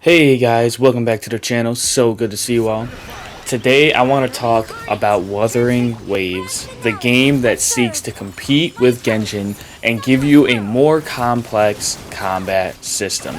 Hey guys, welcome back to the channel. So good to see you all. Today I want to talk about Wuthering Waves, the game that seeks to compete with Genshin and give you a more complex combat system.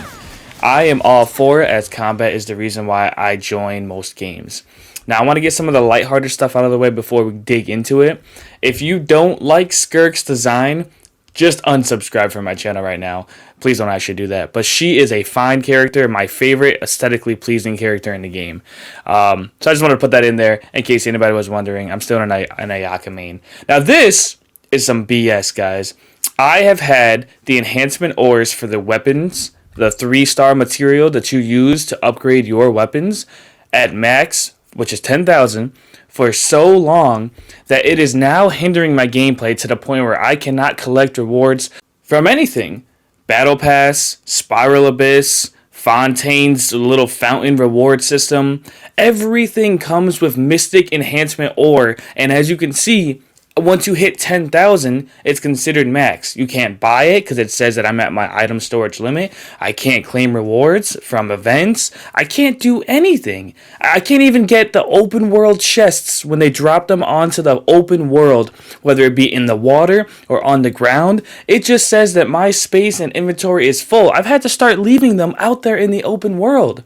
I am all for it, as combat is the reason why I join most games. Now I want to get some of the lighthearted stuff out of the way before we dig into it. If you don't like Skirk's design, just unsubscribe from my channel right now. Please don't actually do that. But she is a fine character, my favorite aesthetically pleasing character in the game. So I just wanted to put that in there in case anybody was wondering. I'm still an Ayaka main. Now this is some BS, guys. I have had the enhancement ores for the weapons, the 3-star material that you use to upgrade your weapons at max, which is 10,000, for so long that it is now hindering my gameplay to the point where I cannot collect rewards from anything. Battle Pass, Spiral Abyss, Fontaine's little fountain reward system. Everything comes with Mystic Enhancement Ore, and as you can see, once you hit 10,000, it's considered max. You can't buy it because it says that I'm at my item storage limit. I can't claim rewards from events. I can't do anything. I can't even get the open world chests when they drop them onto the open world, whether it be in the water or on the ground. It just says that my space and inventory is full. I've had to start leaving them out there in the open world.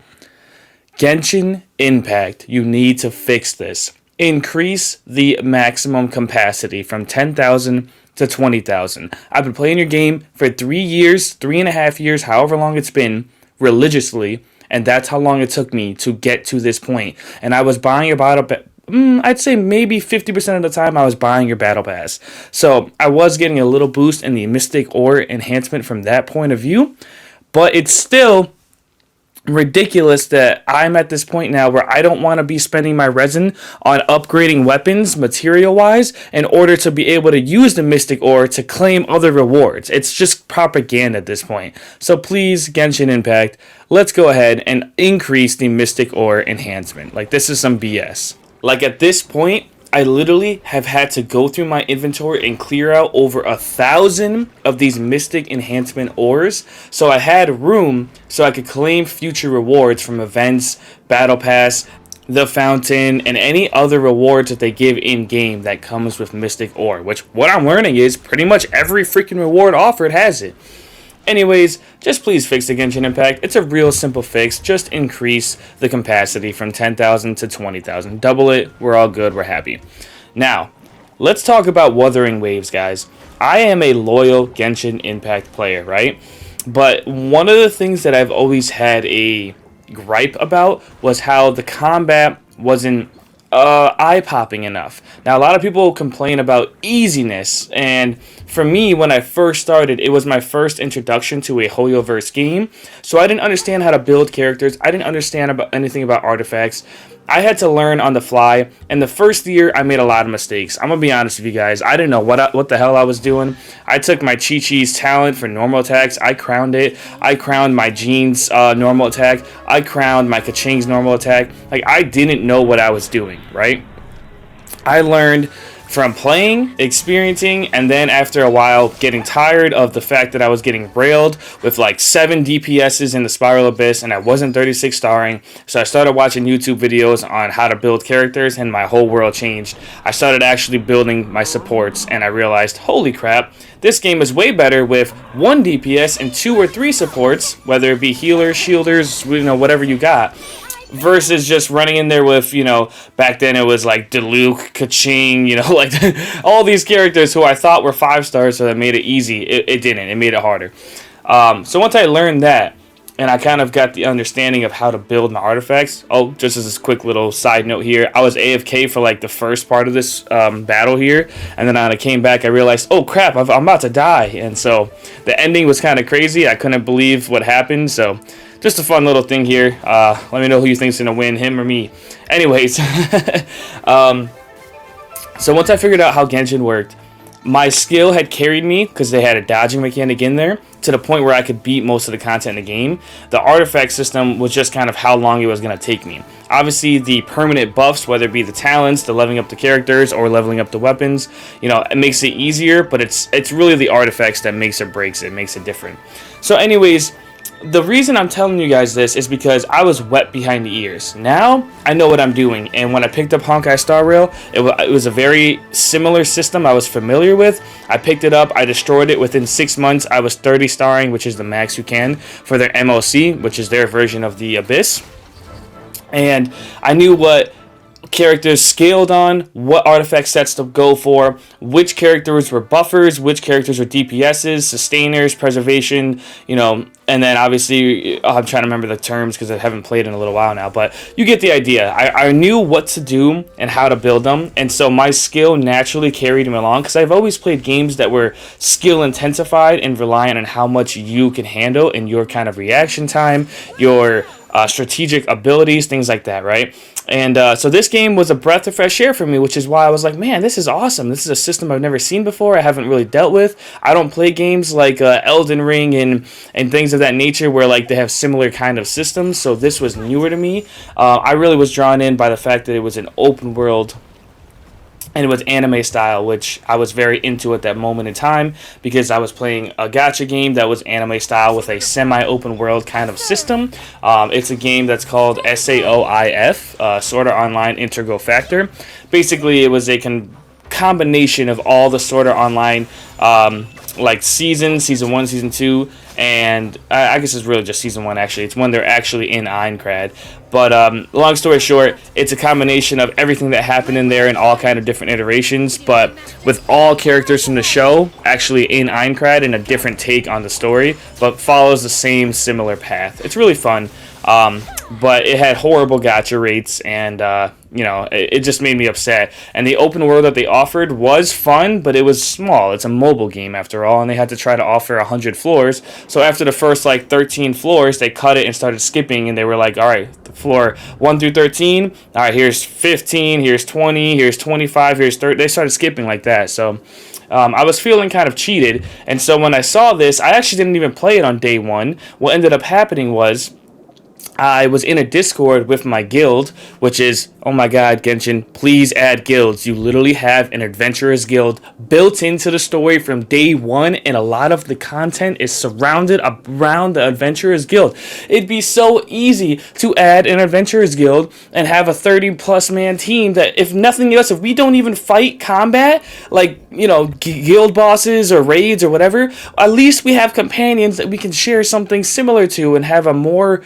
Genshin Impact, you need to fix this. Increase the maximum capacity from 10,000 to 20,000. I've been playing your game for 3 years, 3.5 years, however long it's been, religiously, and that's how long it took me to get to this point. And I was buying about I'd say maybe 50% of the time I was buying your battle pass. So I was getting a little boost in the Mystic Ore enhancement from that point of view, but it's still ridiculous that I'm at this point now where I don't want to be spending my resin on upgrading weapons material wise in order to be able to use the Mystic Ore to claim other rewards. It's just propaganda at this point. So please, Genshin Impact, let's go ahead and increase the Mystic Ore enhancement. Like, this is some BS. Like, at this point, I literally have had to go through my inventory and clear out over 1,000 of these Mystic Enhancement Ores, so I had room so I could claim future rewards from events, Battle Pass, the Fountain, and any other rewards that they give in-game that comes with Mystic Ore, which what I'm learning is pretty much every freaking reward offered has it. Anyways, just please fix the Genshin Impact. It's a real simple fix. Just increase the capacity from 10,000 to 20,000. Double it. We're all good. We're happy. Now, let's talk about Wuthering Waves, guys. I am a loyal Genshin Impact player, right? But one of the things that I've always had a gripe about was how the combat wasn't eye-popping enough. Now, a lot of people complain about easiness, and for me, when I first started, it was my first introduction to a Hoyoverse game, so I didn't understand how to build characters. I didn't understand about anything about artifacts. I had to learn on the fly, and the first year, I made a lot of mistakes. I'm gonna be honest with you guys. I didn't know what the hell I was doing. I took my Chi-Chi's talent for normal attacks. I crowned it. I crowned my Jean's normal attack. I crowned my Kaching's normal attack. Like, I didn't know what I was doing, right? I learned from playing, experiencing, and then after a while getting tired of the fact that I was getting railed with like 7 DPSs in the Spiral Abyss and I wasn't 36 starring. So I started watching YouTube videos on how to build characters and my whole world changed. I started actually building my supports and I realized, holy crap, this game is way better with 1 DPS and 2 or 3 supports, whether it be healers, shielders, whatever you got, versus just running in there with, back then it was like Diluc, Kaching, like all these characters who I thought were 5 stars, so that made it easy. It didn't. It made it harder. So once I learned that, and I kind of got the understanding of how to build my artifacts. Oh, just as a quick little side note here, I was AFK for like the first part of this battle here, and then when I came back, I realized, oh crap, I'm about to die, and so the ending was kind of crazy. I couldn't believe what happened, so just a fun little thing here. Let me know who you think's gonna win, him or me. Anyways, so once I figured out how Genshin worked, my skill had carried me because they had a dodging mechanic in there to the point where I could beat most of the content in the game. The artifact system was just kind of how long it was going to take me. Obviously, the permanent buffs, whether it be the talents, the leveling up the characters, or leveling up the weapons, it makes it easier, but it's really the artifacts that makes or breaks it, makes it different. So anyways, the reason I'm telling you guys this is because I was wet behind the ears. Now I know what I'm doing, and when I picked up Honkai Star Rail, it was a very similar system I was familiar with. I picked it up, I destroyed it within 6 months. I was 30 starring, which is the max you can for their MOC, which is their version of the Abyss. And I knew what characters scaled on, what artifact sets to go for, which characters were buffers, which characters were DPSs, sustainers, preservation, and then obviously, I'm trying to remember the terms because I haven't played in a little while now, but you get the idea. I knew what to do and how to build them, and so my skill naturally carried me along because I've always played games that were skill intensified and reliant on how much you can handle and your kind of reaction time, your strategic abilities, things like that, right? And so this game was a breath of fresh air for me, which is why I was like, man, this is awesome. This is a system I've never seen before. I haven't really dealt with. I don't play games like Elden Ring and things of that nature where like they have similar kind of systems. So this was newer to me. I really was drawn in by the fact that it was an open world and it was anime style, which I was very into at that moment in time because I was playing a gacha game that was anime style with a semi-open world kind of system. It's a game that's called SAOIF, Sword Art Online Integral Factor. Basically, it was a combination of all the Sword Art Online like season 1, season 2, and I guess it's really just season 1 actually. It's when they're actually in Aincrad. But long story short, it's a combination of everything that happened in there in all kind of different iterations, but with all characters from the show actually in Aincrad and a different take on the story, but follows the same similar path. It's really fun. But it had horrible gacha rates, and it just made me upset. And the open world that they offered was fun, but it was small. It's a mobile game after all, and they had to try to offer 100 floors. So after the first 13 floors, they cut it and started skipping, and they were like, all right, the floor 1 through 13, all right, here's 15, here's 20, here's 25, here's 30. They started skipping like that. So I was feeling kind of cheated, and so when I saw this, I actually didn't even play it on day one. What ended up happening was I was in a Discord with my guild, which is, oh my god, Genshin, please add guilds. You literally have an adventurers guild built into the story from day one, and a lot of the content is surrounded around the adventurers guild. It'd be so easy to add an adventurers guild and have a 30-plus man team that, if nothing else, if we don't even fight combat, like, guild bosses or raids or whatever, at least we have companions that we can share something similar to and have a more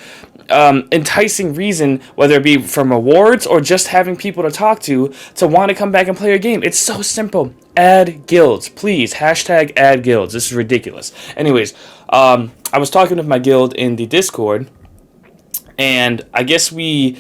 enticing reason, whether it be from rewards or just having people to talk to want to come back and play your game. It's so simple. Add guilds, please. Hashtag add guilds. This is ridiculous. Anyways, I was talking with my guild in the Discord, and I guess the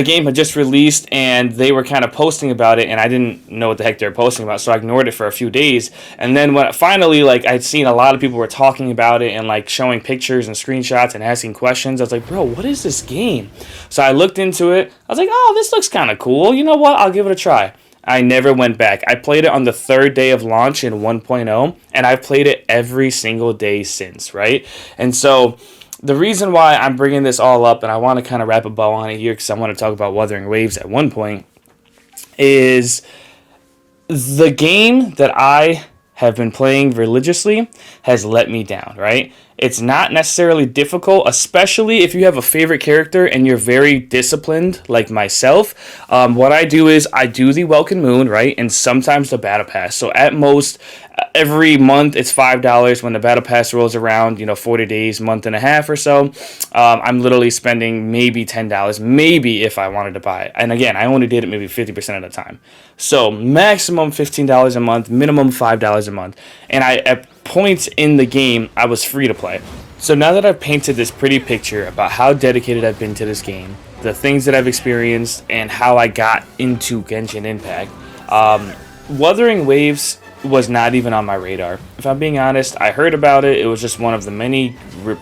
game had just released, and they were kind of posting about it, and I didn't know what the heck they were posting about, so I ignored it for a few days. And then when finally, I'd seen a lot of people were talking about it and showing pictures and screenshots and asking questions, I was like, bro, what is this game? So I looked into it. I was like, oh, this looks kind of cool. You know what? I'll give it a try. I never went back. I played it on the 3rd day of launch in 1.0, and I've played it every single day since, right? And so the reason why I'm bringing this all up, and I want to kind of wrap a bow on it here because I want to talk about Wuthering Waves at one point, is the game that I have been playing religiously has let me down, right? It's not necessarily difficult, especially if you have a favorite character and you're very disciplined like myself. What I do is I do the Welkin Moon, right? And sometimes the Battle Pass. So at most, every month it's $5 when the Battle Pass rolls around, 40 days, month and a half or so. I'm literally spending maybe $10, maybe if I wanted to buy it. And again, I only did it maybe 50% of the time. So maximum $15 a month, minimum $5 a month. And at points in the game, I was free to play. So now that I've painted this pretty picture about how dedicated I've been to this game, the things that I've experienced, and how I got into Genshin Impact, Wuthering Waves was not even on my radar. If I'm being honest, I heard about it. It was just one of the many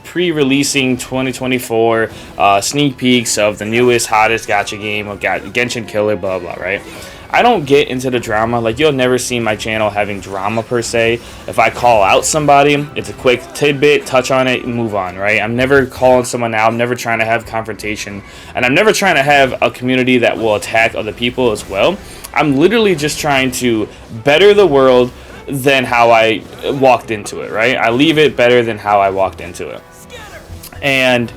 pre-releasing 2024 sneak peeks of the newest, hottest gacha game of Genshin Killer, blah, blah, right? I don't get into the drama. You'll never see my channel having drama per se. If I call out somebody, it's a quick tidbit, touch on it, and move on, right? I'm never calling someone out. I'm never trying to have confrontation. And I'm never trying to have a community that will attack other people as well. I'm literally just trying to better the world than how I walked into it, right? I leave it better than how I walked into it. And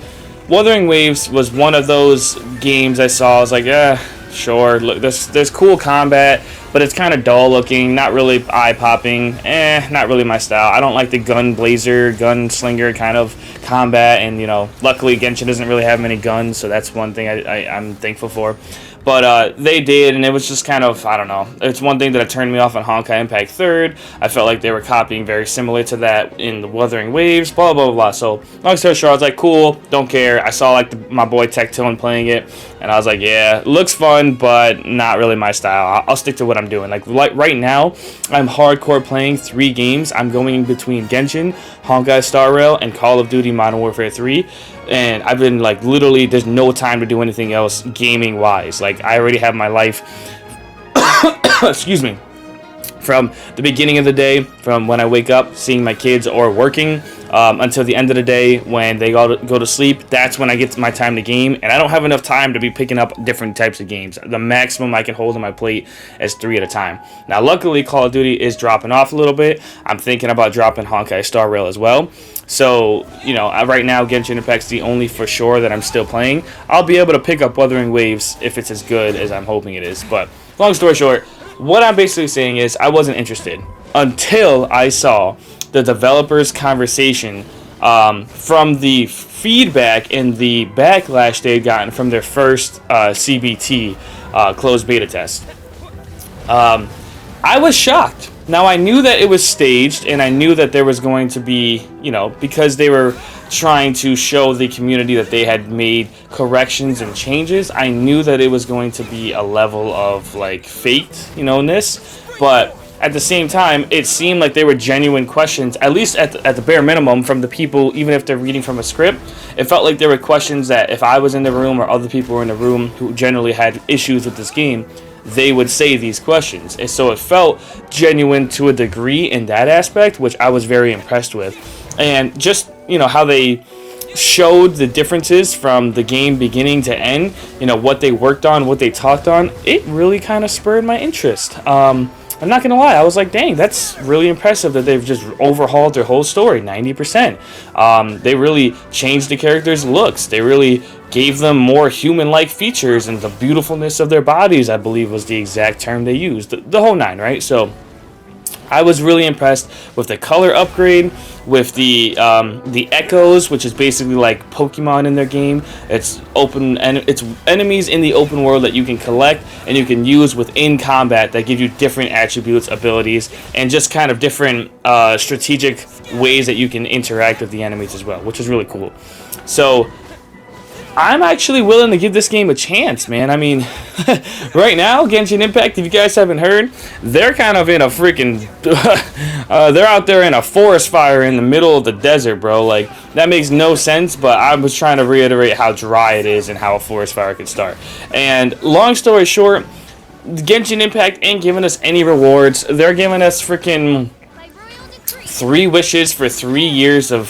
Wuthering Waves was one of those games I saw. I was like, sure. Look, there's cool combat, but it's kind of dull looking, not really eye popping. Not really my style. I don't like the gun blazer, gun slinger kind of combat. And luckily Genshin doesn't really have many guns, so that's one thing I'm thankful for. But they did, and it was just kind of, I don't know. It's one thing that turned me off on Honkai Impact 3rd. I felt like they were copying very similar to that in the Wuthering Waves, blah, blah, blah. So, long story short, I was like, cool, don't care. I saw, like, my boy Tectone playing it, and I was like, yeah, looks fun, but not really my style. I'll stick to what I'm doing. Like right now, I'm hardcore playing 3 games. I'm going between Genshin, Honkai Star Rail, and Call of Duty Modern Warfare 3. And I've been like literally there's no time to do anything else gaming wise. Like I already have my life excuse me, from the beginning of the day, from when I wake up seeing my kids or working, until the end of the day when they go to sleep. That's when I get my time to game, and I don't have enough time to be picking up different types of games. The maximum I can hold on my plate is 3 at a time. Now luckily Call of Duty is dropping off a little bit. I'm thinking about dropping Honkai Star Rail as well. So, right now Genshin Impact's the only for sure that I'm still playing. I'll be able to pick up Wuthering Waves if it's as good as I'm hoping it is. But long story short, what I'm basically saying is I wasn't interested until I saw the developers' conversation from the feedback and the backlash they had gotten from their first CBT closed beta test. I was shocked. Now, I knew that it was staged, and I knew that there was going to be, because they were trying to show the community that they had made corrections and changes, I knew that it was going to be a level of, like, faked-ness, but at the same time, it seemed like they were genuine questions, at least at the bare minimum, from the people, even if they're reading from a script. It felt like there were questions that if I was in the room or other people were in the room who generally had issues with this game, they would say these questions. And so it felt genuine to a degree in that aspect, which I was very impressed with. And just, how they showed the differences from the game beginning to end, what they worked on, what they talked on, it really kind of spurred my interest. I'm not gonna lie, I was like, dang, that's really impressive that they've just overhauled their whole story 90%. They really changed the characters' looks. They really gave them more human-like features, and the beautifulness of their bodies, I believe, was the exact term they used. The whole 9, right? So I was really impressed with the color upgrade, with the echoes, which is basically like Pokemon in their game. It's open, and it's enemies in the open world that you can collect and you can use within combat that give you different attributes, abilities, and just kind of different strategic ways that you can interact with the enemies as well, which is really cool. So I'm actually willing to give this game a chance, man. I mean, right now, Genshin Impact, if you guys haven't heard, they're kind of in a freaking... they're out there in a forest fire in the middle of the desert, bro. Like, that makes no sense, but I was trying to reiterate how dry it is and how a forest fire could start. And long story short, Genshin Impact ain't giving us any rewards. They're giving us freaking 3 wishes for 3 years of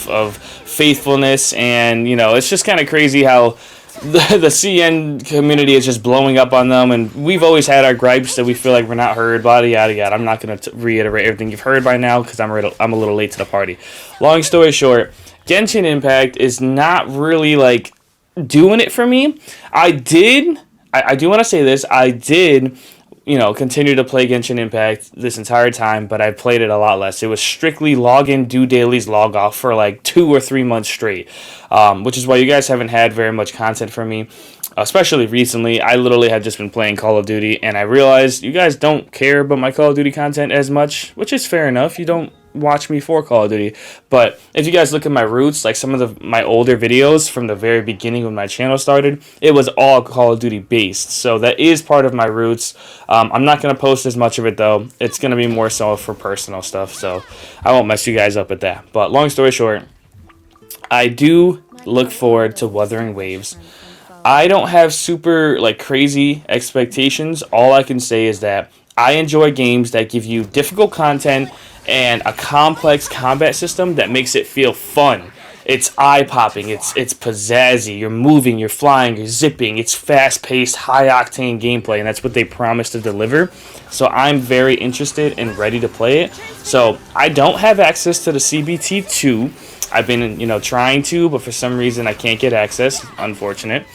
faithfulness, and it's just kind of crazy how the CN community is just blowing up on them, and we've always had our gripes that we feel like we're not heard, yada yada yada. I'm not going to reiterate everything you've heard by now because I'm a little late to the party. Long story short, Genshin Impact is not really like doing it for me. I do want to say this, I did continue to play Genshin Impact this entire time, but I played it a lot less. It was strictly log in, do dailies, log off for like 2 or 3 months straight, which is why you guys haven't had very much content from me, especially recently. I literally have just been playing Call of Duty, and I realized you guys don't care about my Call of Duty content as much, which is fair enough. You don't watch me for Call of Duty, but if you guys look at my roots, like some of my older videos from the very beginning when my channel started, it was all Call of Duty based, so that is part of my roots. I'm not going to post as much of it though. It's going to be more so for personal stuff, so I won't mess you guys up with that. But long story short, I do look forward to Wuthering Waves. I don't have super like crazy expectations. All I can say is that I enjoy games that give you difficult content and a complex combat system that makes it feel fun. It's eye-popping, it's pizzazzy, you're moving, you're flying, you're zipping, it's fast-paced, high-octane gameplay, and that's what they promise to deliver. So I'm very interested and ready to play it. So I don't have access to the CBT2, I've been, trying to, but for some reason I can't get access. Unfortunate.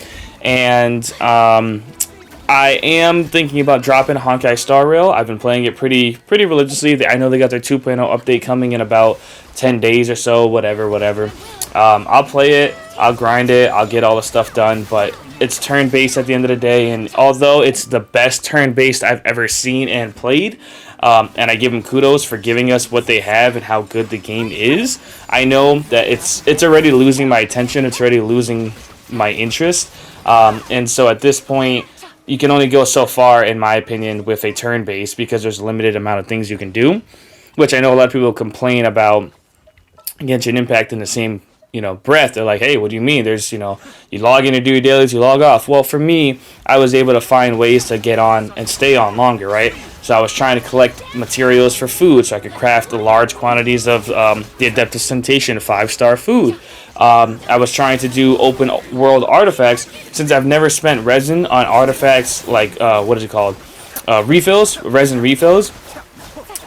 And I am thinking about dropping Honkai Star Rail. I've been playing it pretty religiously. I know they got their 2.0 update coming in about 10 days or so, whatever. I'll play it, I'll grind it, I'll get all the stuff done, but it's turn-based at the end of the day, and although it's the best turn-based I've ever seen and played, and I give them kudos for giving us what they have and how good the game is, I know that it's already losing my attention, it's already losing my interest, and so at this point, you can only go so far, in my opinion, with a turn-based, because there's a limited amount of things you can do, which I know a lot of people complain about Genshin Impact in the same breath. They're like, hey, what do you mean? There's, you log in to do your dailies, you log off. Well, for me, I was able to find ways to get on and stay on longer, right? So I was trying to collect materials for food so I could craft the large quantities of the Adeptus Temptation 5-star food. I was trying to do open world artifacts, since I've never spent resin on artifacts like, what is it called? Resin refills.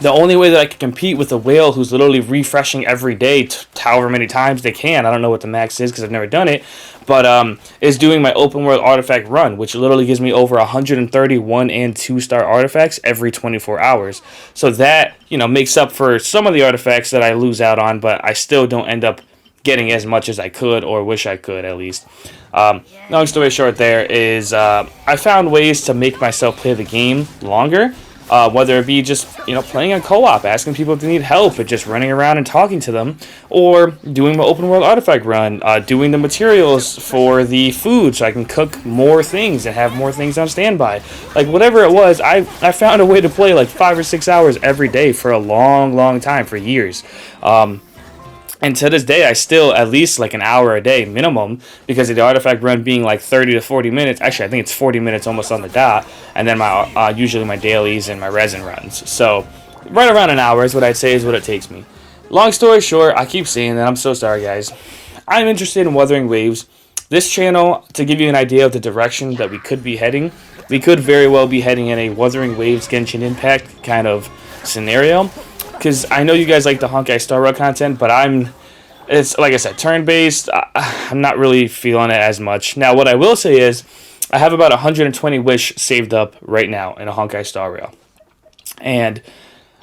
The only way that I can compete with a whale who's literally refreshing every day, however many times they can, I don't know what the max is because I've never done it, but is doing my open world artifact run, which literally gives me over 131 and 2-star artifacts every 24 hours. So that, makes up for some of the artifacts that I lose out on, but I still don't end up getting as much as I could, or wish I could at least. Long story short, there is I found ways to make myself play the game longer. Whether it be just, playing a co-op, asking people if they need help, or just running around and talking to them, or doing my open world artifact run, doing the materials for the food so I can cook more things and have more things on standby. Like, whatever it was, I found a way to play like 5 or 6 hours every day for a long time, for years. And to this day, I still at least like an hour a day minimum, because of the artifact run being like 30 to 40 minutes. Actually, I think it's 40 minutes almost on the dot. And then my usually my dailies and my resin runs. So right around an hour is what I'd say is what it takes me. Long story short, I keep saying that. I'm so sorry, guys. I'm interested in Wuthering Waves. This channel, to give you an idea of the direction that we could be heading, we could very well be heading in a Wuthering Waves Genshin Impact kind of scenario. Because I know you guys like the Honkai Star Rail content, but it's like I said, turn-based. I'm not really feeling it as much. Now, what I will say is, I have about 120 wish saved up right now in a Honkai Star Rail. And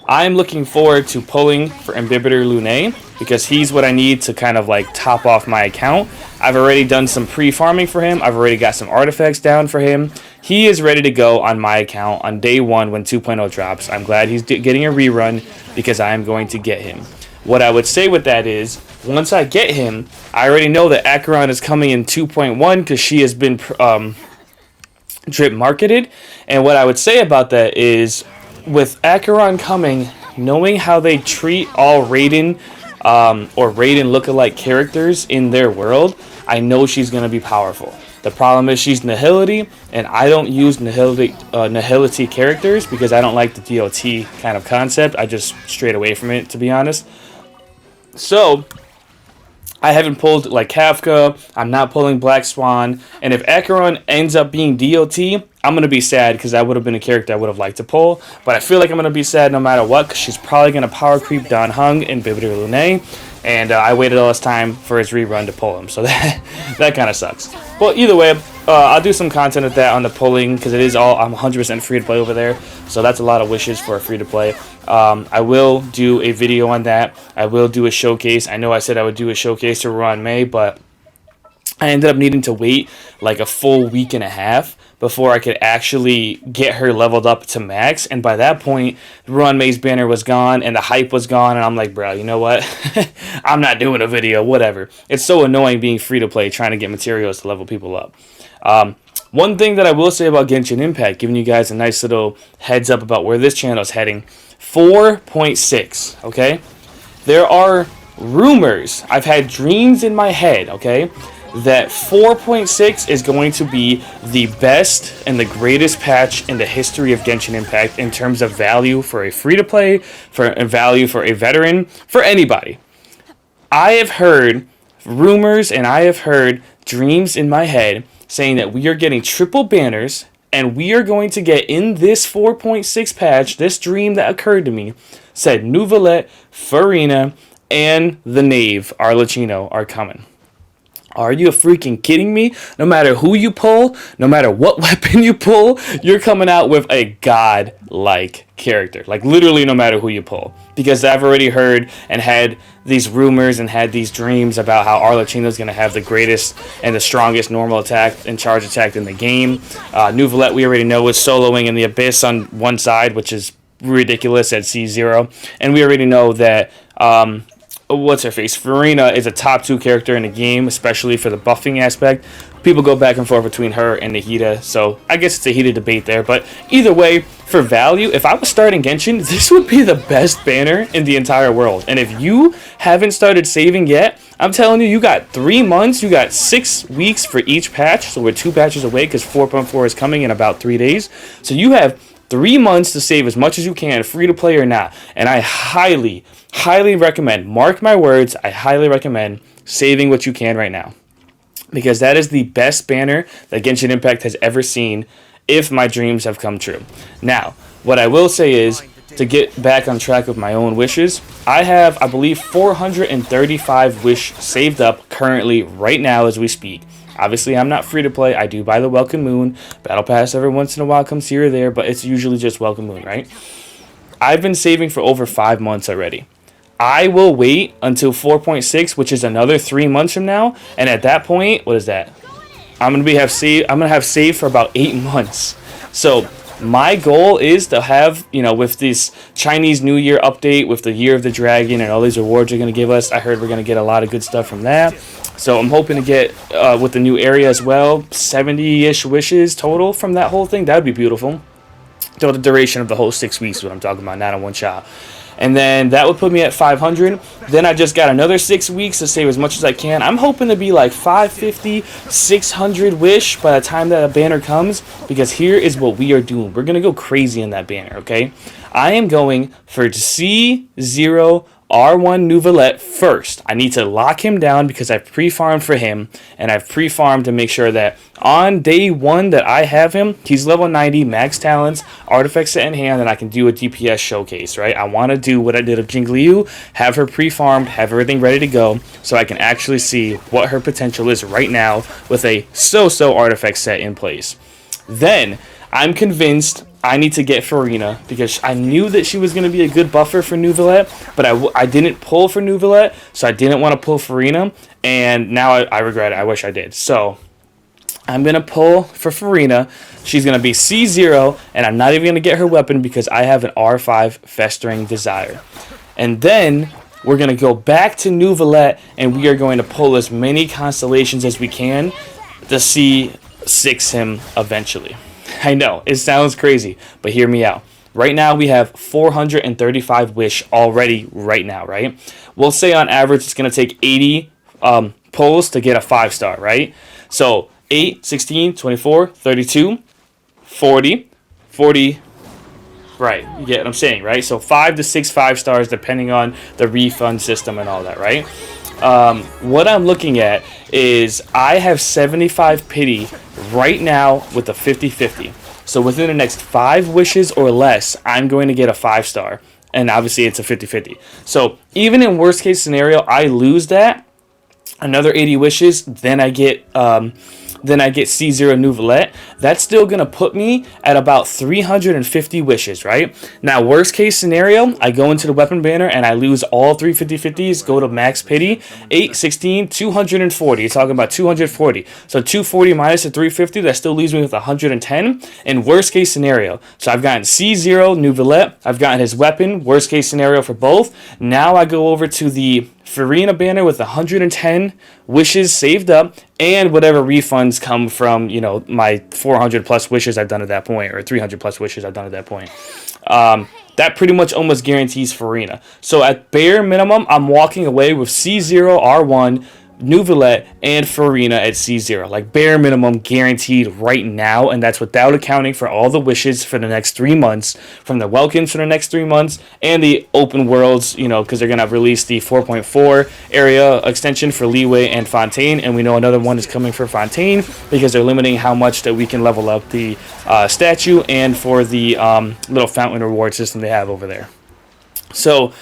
I'm looking forward to pulling for Imbibitor Lune, because he's what I need to kind of like top off my account. I've already done some pre-farming for him. I've already got some artifacts down for him. He is ready to go on my account on day 1 when 2.0 drops. I'm glad he's getting a rerun, because I am going to get him. What I would say with that is, once I get him, I already know that Acheron is coming in 2.1, because she has been drip marketed. And what I would say about that is, with Acheron coming, knowing how they treat all Raiden or Raiden lookalike characters in their world, I know she's going to be powerful. The problem is she's Nihility, and I don't use Nihility characters because I don't like the DOT kind of concept. I just strayed away from it, to be honest. So I haven't pulled like Kafka, I'm not pulling Black Swan, and if Acheron ends up being DOT, I'm going to be sad, because that would have been a character I would have liked to pull, but I feel like I'm going to be sad no matter what, because she's probably going to power creep Dan Heng and Imbibitor Lune, and I waited all this time for his rerun to pull him, so that kind of sucks. But either way, I'll do some content of that on the pulling, because it is all, I'm 100% free to play over there, so that's a lot of wishes for a free to play. I will do a video on that. I will do a showcase. I know I said I would do a showcase to Ron May, but I ended up needing to wait like a full week and a half before I could actually get her leveled up to max. And by that point, Ron May's banner was gone and the hype was gone. And I'm like, bro, you know what? I'm not doing a video, whatever. It's so annoying being free to play, trying to get materials to level people up. One thing that I will say about Genshin Impact, giving you guys a nice little heads up about where this channel is heading, 4.6, okay? There are rumors, I've had dreams in my head, okay, that 4.6 is going to be the best and the greatest patch in the history of Genshin Impact in terms of value for a free-to-play, for value for a veteran, for anybody. I have heard rumors and I have heard dreams in my head saying that we are getting triple banners, and we are going to get in this 4.6 patch, this dream that occurred to me, said Neuvillette, Farina, and the Knave, Arlecchino, are coming. Are you freaking kidding me? No matter who you pull, no matter what weapon you pull, you're coming out with a god-like character. Like, literally no matter who you pull. Because I've already heard and had these rumors and had these dreams about how Arlecchino is going to have the greatest and the strongest normal attack and charge attack in the game. Neuvillette, we already know, is soloing in the Abyss on one side, which is ridiculous at C0. And we already know that... what's her face? Farina is a top 2 character in the game, especially for the buffing aspect. People go back and forth between her and Nahida, so I guess it's a heated debate there. But either way, for value, if I was starting Genshin, this would be the best banner in the entire world. And if you haven't started saving yet, I'm telling you, you got 3 months, you got 6 weeks for each patch. So we're 2 patches away because 4.4 is coming in about 3 days. So you have 3 months to save as much as you can, free to play or not. And I highly recommend, mark my words, I highly recommend saving what you can right now. Because that is the best banner that Genshin Impact has ever seen, if my dreams have come true. Now, what I will say is, to get back on track with my own wishes, I have, I believe, 435 wish saved up currently right now as we speak. Obviously, I'm not free to play. I do buy the Welcome Moon. Battle Pass every once in a while comes here or there, but it's usually just Welcome Moon, right? I've been saving for over 5 months already. I will wait until 4.6, which is another 3 months from now, and at that point, what is that? I'm gonna have saved for about 8 months. So my goal is to have, you know, with this Chinese New Year update, with the Year of the Dragon and all these rewards they're gonna give us. I heard we're gonna get a lot of good stuff from that. So I'm hoping to get, with the new area as well, 70-ish wishes total from that whole thing. That would be beautiful. So the duration of the whole 6 weeks is what I'm talking about, not in one shot. And then that would put me at 500. Then I just got another 6 weeks to save as much as I can. I'm hoping to be like 550, 600 wish by the time that a banner comes. Because here is what we are doing. We're going to go crazy in that banner, okay? I am going for C0 R1 Neuvillette first. I need to lock him down because I've pre-farmed for him, and I've pre-farmed to make sure that on day 1 that I have him, he's level 90, max talents, artifacts set in hand, and I can do a DPS showcase, right? I want to do what I did of Jingliu, have her pre-farmed, have everything ready to go, so I can actually see what her potential is right now with a so-so artifact set in place. Then, I'm convinced I need to get Farina because I knew that she was going to be a good buffer for Neuvillette, but I didn't pull for Neuvillette, so I didn't want to pull Farina, and now I regret it. I wish I did. So I'm going to pull for Farina. She's going to be C0, and I'm not even going to get her weapon because I have an R5 Festering Desire. And then we're going to go back to Neuvillette, and we are going to pull as many constellations as we can to C6 him eventually. I know, it sounds crazy, but hear me out. Right now, we have 435 wish already right now, right? We'll say on average, it's going to take 80 pulls to get a 5-star, right? So 8, 16, 24, 32, 40, 40, right? You get what I'm saying, right? So 5 to 6 5-stars depending on the refund system and all that, right? What I'm looking at is I have 75 pity right now with a 50-50. So within the next 5 wishes or less, I'm going to get a 5-star. And obviously it's a 50-50. So even in worst case scenario, I lose that, another 80 wishes, then I get C0 Neuvillette. That's still going to put me at about 350 wishes, right? Now, worst case scenario, I go into the weapon banner and I lose all 3 50-50s, go to max pity, 8, 16, 240. You're talking about 240. So 240 minus the 350, that still leaves me with 110 in worst case scenario. So I've gotten C0 Neuvillette. I've gotten his weapon, worst case scenario for both. Now I go over to the Farina banner with 110 wishes saved up and whatever refunds come from, you know, my 400 plus wishes I've done at that point, or 300 plus wishes I've done at that point. That pretty much almost guarantees Farina. So at bare minimum, I'm walking away with C0 R1 Neuvillette and Farina at C0, like bare minimum guaranteed right now, and that's without accounting for all the wishes for the next 3 months, from the welcomes for the next 3 months, and the open worlds, you know, because they're going to release the 4.4 area extension for Leeway and Fontaine, and we know another one is coming for Fontaine, because they're limiting how much that we can level up the statue, and for the little fountain reward system they have over there. So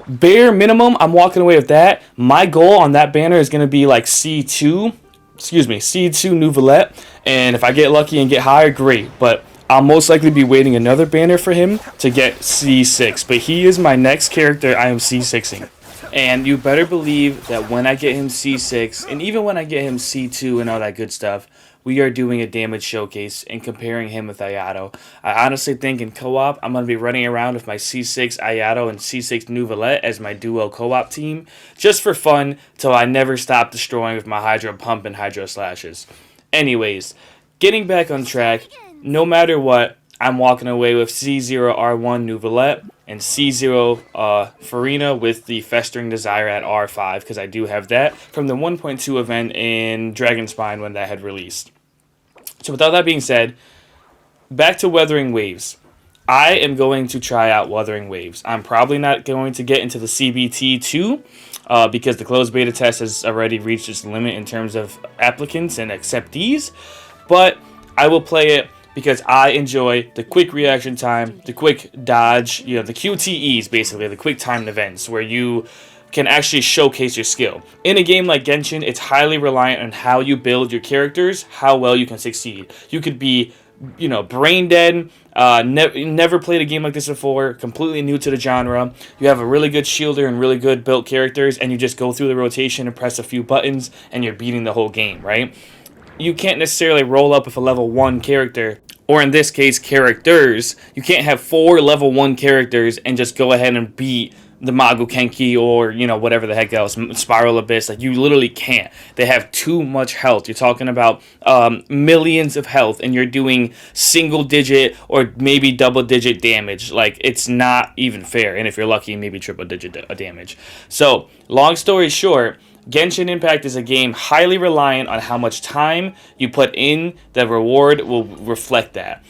bare minimum, I'm walking away with that. My goal on that banner is going to be like C2, C2 Nouvellette. And if I get lucky and get higher, great. But I'll most likely be waiting another banner for him to get C6. But he is my next character I am C6ing. And you better believe that when I get him C6, and even when I get him C2 and all that good stuff, we are doing a damage showcase and comparing him with Ayato. I honestly think in co-op, I'm going to be running around with my C6 Ayato and C6 Nouvellette as my duo co-op team, just for fun, till I never stop destroying with my Hydro Pump and Hydro Slashes. Anyways, getting back on track, no matter what, I'm walking away with C0R1 Nouvellette and C0 Farina with the Festering Desire at R5, because I do have that from the 1.2 event in Dragonspine when that had released. So without that being said, back to Wuthering Waves. I am going to try out Wuthering Waves. I'm probably not going to get into the CBT2 because the closed beta test has already reached its limit in terms of applicants and acceptees, but I will play it because I enjoy the quick reaction time, the quick dodge, the QTEs, basically, the quick timed events, where you can actually showcase your skill. In a game like Genshin, it's highly reliant on how you build your characters, how well you can succeed. You could be, brain dead, never played a game like this before, completely new to the genre. You have a really good shielder and really good built characters, and you just go through the rotation and press a few buttons, and you're beating the whole game, right? You can't necessarily roll up with a level 1 character, or in this case, characters. You can't have 4 level 1 characters and just go ahead and beat the Magu Kenki or, whatever the heck else, Spiral Abyss. Like, you literally can't. They have too much health. You're talking about millions of health, and you're doing single-digit or maybe double-digit damage. Like, it's not even fair. And if you're lucky, maybe triple-digit damage. So, long story short, Genshin Impact is a game highly reliant on how much time you put in. The reward will reflect that.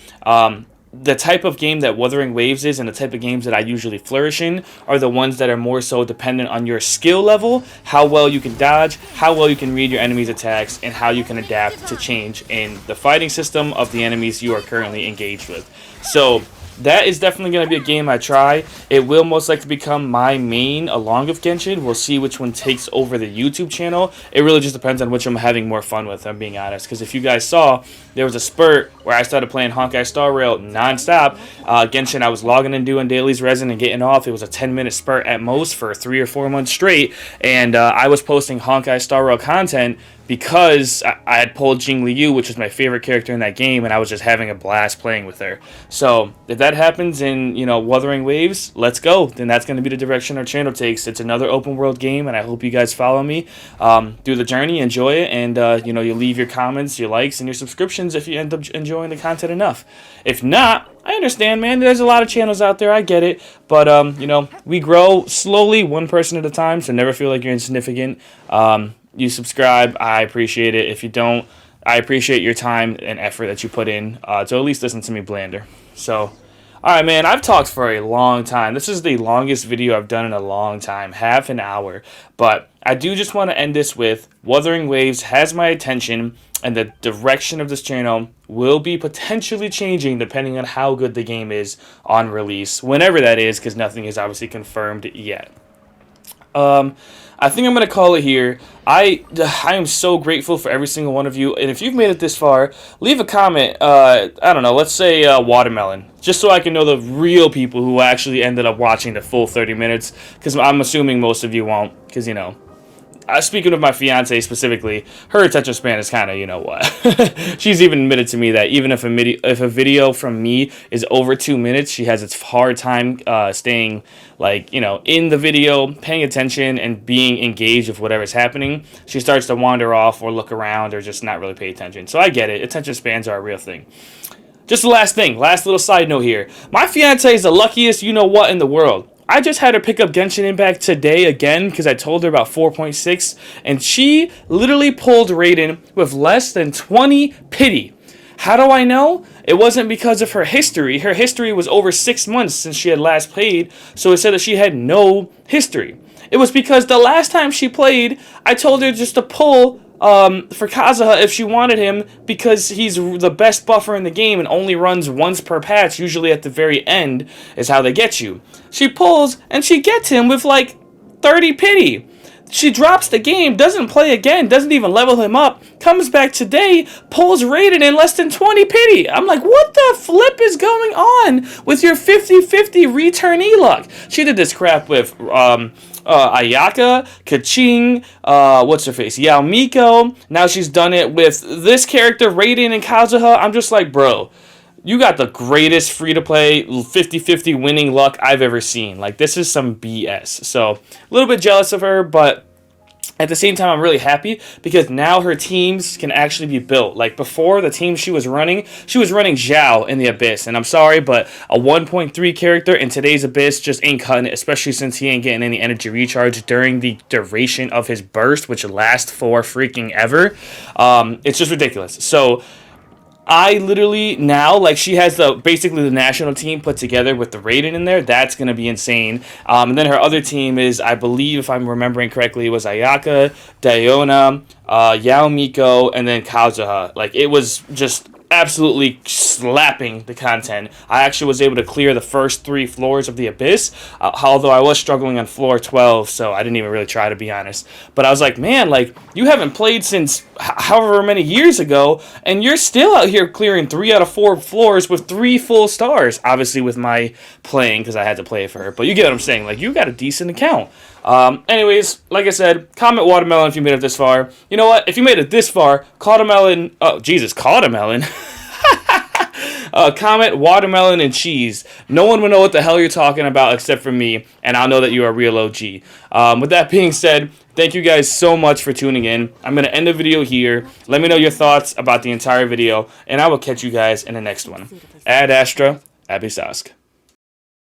The type of game that Wuthering Waves is and the type of games that I usually flourish in are the ones that are more so dependent on your skill level, how well you can dodge, how well you can read your enemy's attacks, and how you can adapt to change in the fighting system of the enemies you are currently engaged with. So that is definitely going to be a game I try. It will most likely become my main along with Genshin. We'll see which one takes over the YouTube channel. It really just depends on which I'm having more fun with, I'm being honest. Because if you guys saw, there was a spurt where I started playing Honkai Star Rail non-stop. Genshin, I was logging and doing dailies resin and getting off. It was a 10-minute spurt at most for 3 or 4 months straight. And I was posting Honkai Star Rail content because I had pulled Jing Liu, which was my favorite character in that game, and I was just having a blast playing with her. So if that happens in, Wuthering Waves, let's go. Then that's going to be the direction our channel takes. It's another open world game, and I hope you guys follow me through the journey, enjoy it, and you leave your comments, your likes, and your subscriptions if you end up enjoying the content enough. If not, I understand, man. There's a lot of channels out there. I get it. But, we grow slowly, one person at a time, so never feel like you're insignificant. You subscribe, I appreciate it. If you don't, I appreciate your time and effort that you put in to at least listen to me blander. So, alright, man, I've talked for a long time. This is the longest video I've done in a long time, half an hour. But I do just want to end this with Wuthering Waves has my attention, and the direction of this channel will be potentially changing depending on how good the game is on release, whenever that is, because nothing is obviously confirmed yet. I think I'm going to call it here. I am so grateful for every single one of you. And if you've made it this far, leave a comment. I don't know, let's say watermelon. Just so I can know the real people who actually ended up watching the full 30 minutes. Because I'm assuming most of you won't. Because, speaking of my fiance specifically, her attention span is kind of, what. She's even admitted to me that even if a video from me is over 2 minutes, she has a hard time staying, in the video, paying attention and being engaged with whatever's happening. She starts to wander off or look around or just not really pay attention. So I get it. Attention spans are a real thing. Just the last little side note here. My fiance is the luckiest you-know-what in the world. I just had her pick up Genshin Impact today again because I told her about 4.6, and she literally pulled Raiden with less than 20 pity. How do I know? It wasn't because of her history. Her history was over 6 months since she had last played, so it said that she had no history. It was because the last time she played, I told her just to pull for Kazuha if she wanted him because he's the best buffer in the game and only runs once per patch, usually at the very end, is how they get you. She pulls and she gets him with like 30 pity. She drops the game, doesn't play again, doesn't even level him up, comes back today, pulls rated in less than 20 pity. I'm like, what the flip is going on with your 50-50 returnee luck? She did this crap with Ayaka, Kaching, what's her face, Yao Miko. Now she's done it with this character, Raiden and Kazuha. I'm just like, bro, you got the greatest free-to-play 50-50 winning luck I've ever seen. Like, this is some BS. So, a little bit jealous of her, but at the same time, I'm really happy because now her teams can actually be built. Like, before, the team she was running Zhao in the Abyss. And I'm sorry, but a 1.3 character in today's Abyss just ain't cutting it, especially since he ain't getting any energy recharge during the duration of his burst, which lasts for freaking ever. It's just ridiculous. So, I literally now, like, she has basically the national team put together with the Raiden in there. That's going to be insane. And then her other team is, I believe, if I'm remembering correctly, it was Ayaka, Diona, Yao Miko, and then Kazuha. Like, it was just absolutely slapping the content. I actually was able to clear the first 3 floors of the Abyss, although I was struggling on floor 12, so I didn't even really try, to be honest. But I was like, man, like, you haven't played since however many years ago, and you're still out here clearing 3 out of 4 floors with 3 full stars. Obviously with my playing, because I had to play it for her. But you get what I'm saying. Like, you got a decent account. Anyways, like I said, comment watermelon if you made it this far. You know what? If you made it this far, watermelon. Oh, Jesus, watermelon. Comment watermelon and cheese. No one will know what the hell you're talking about except for me, and I'll know that you're a real OG. With that being said, thank you guys so much for tuning in. I'm going to end the video here. Let me know your thoughts about the entire video, and I will catch you guys in the next one. Ad Astra, Abisask.